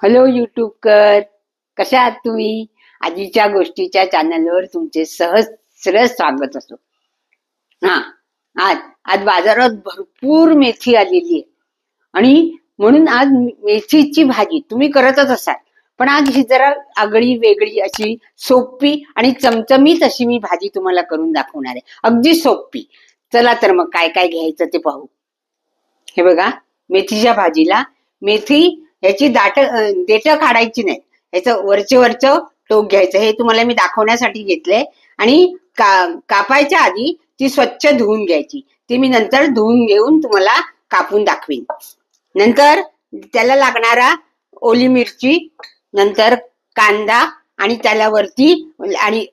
Hello यूट्यूबकर, कशा आहात तुम्ही? आजीच्या गोष्टीच्या चॅनलवर तुमचे सहस्र स्वागत असो. हा, आज आज बाजारात भरपूर मेथी आलेली आहे आणि म्हणून आज मेथीची भाजी तुम्ही करतच असाल, पण आज ही जरा आगळी वेगळी अशी सोपी आणि चमचमीत अशी मी भाजी तुम्हाला करून दाखवणार आहे. अगदी सोपी. चला तर मग काय काय घ्यायचं ते पाहू. हे बघा, मेथीच्या भाजीला मेथी ह्याची देठ काढायची नाही, ह्याचं वरचं टोक घ्यायचं. हे तुम्हाला मी दाखवण्यासाठी घेतलंय. आणि कापायच्या आधी ती स्वच्छ धुवून घ्यायची. ती मी नंतर धुवून घेऊन तुम्हाला कापून दाखवीन. नंतर त्याला लागणारा ओली मिरची, नंतर कांदा आणि त्याला वरती आणि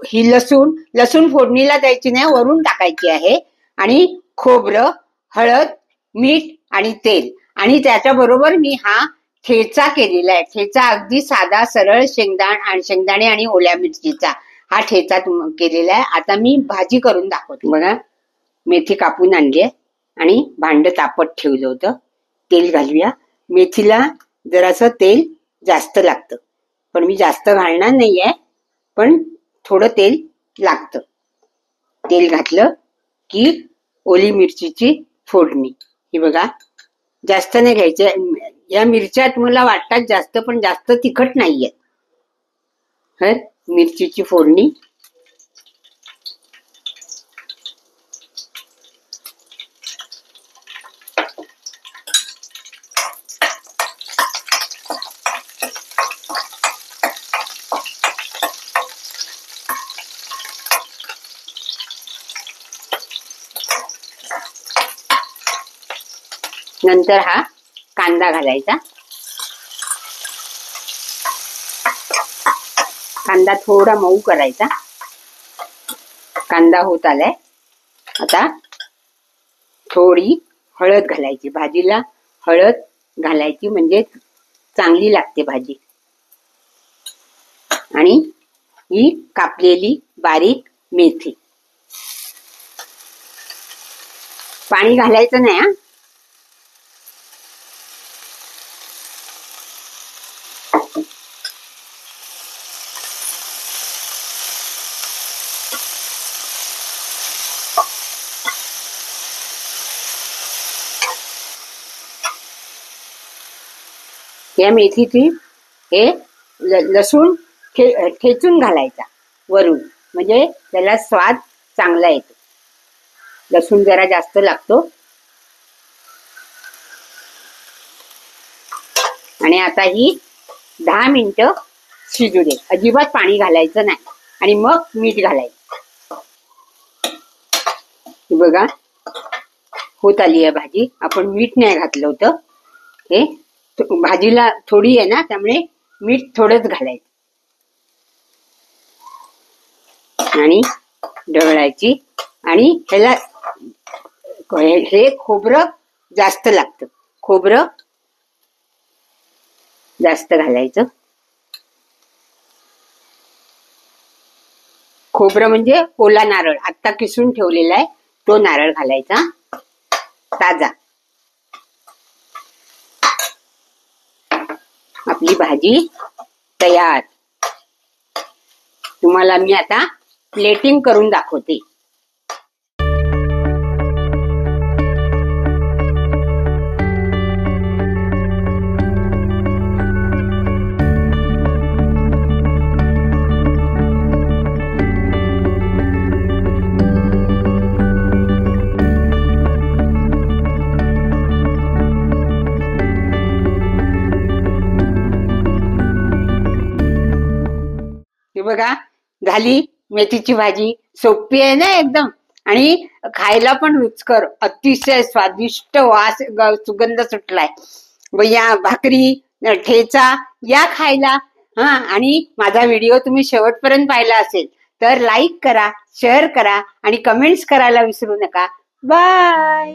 ही लसूण फोडणीला द्यायची नाही, वरून टाकायची आहे. आणि खोबरं, हळद, मीठ आणि तेल. आणि त्याच्याबरोबर मी हा ठेचा केलेला आहे. ठेचा अगदी साधा सरळ शेंगदाणे आणि ओल्या मिरचीचा हा ठेचा केलेला आहे. आता मी भाजी करून दाखवते. बघा, मेथी कापून आणली आहे आणि भांड तापत ठेवलं होतं. तेल घालूया. मेथीला जरासं तेल जास्त लागतं, पण मी जास्त घालणार नाहीये, पण थोडं तेल लागतं. तेल घातलं की ओली मिरचीची फोडणी. ही बघा, जास्त नाही घ्यायचे. या मिरच्या तुम्हाला वाटतात जास्त, पण जास्त तिखट नाहीये. मिरचीची फोडणी, नंतर हा कांदा घालायचा. कांदा थोडा मऊ करायचा. कांदा होत आलाय. आता थोडी हळद घालायची. भाजीला हळद घालायची म्हणजे चांगली लागते भाजी. आणि ही कापलेली बारीक मेथी. पाणी घालायचं नाही हा. या मेथीची हे लसूण ठेचून घालायचा वरून, म्हणजे त्याला स्वाद चांगला येतो. लसूण जरा जास्त लागतो. आणि आता ही 10 मिनिटं शिजू दे. अजिबात पाणी घालायचं नाही. आणि मग मीठ घालायचं. बघा, होत आली आहे भाजी. आपण मीठ नाही घातलं होतं. हे भाजीला थोडी आहे ना, त्यामुळे मीठ थोडंच घालायचं. आणि ढवळायची. आणि ह्याला हे खोबरं जास्त लागतं. खोबरं जास्त घालायचं. खोबरं म्हणजे ओला नारळ आत्ता किसून ठेवलेला आहे, तो नारळ घालायचा, ताजा. आपली भाजी तयार. तुम्हाला मी आता प्लेटिंग करून दाखवते. बघा, झाली मेथीची भाजी. सोपी आहे ना एकदम, आणि खायला पण रुचकर, अतिशय स्वादिष्ट वास, सुगंध सुटलाय. या भाकरी, ठेचा या खायला. आणि माझा व्हिडिओ तुम्ही शेवटपर्यंत पाहिला असेल तर लाईक करा, शेअर करा आणि कमेंट्स करायला विसरू नका. बाय.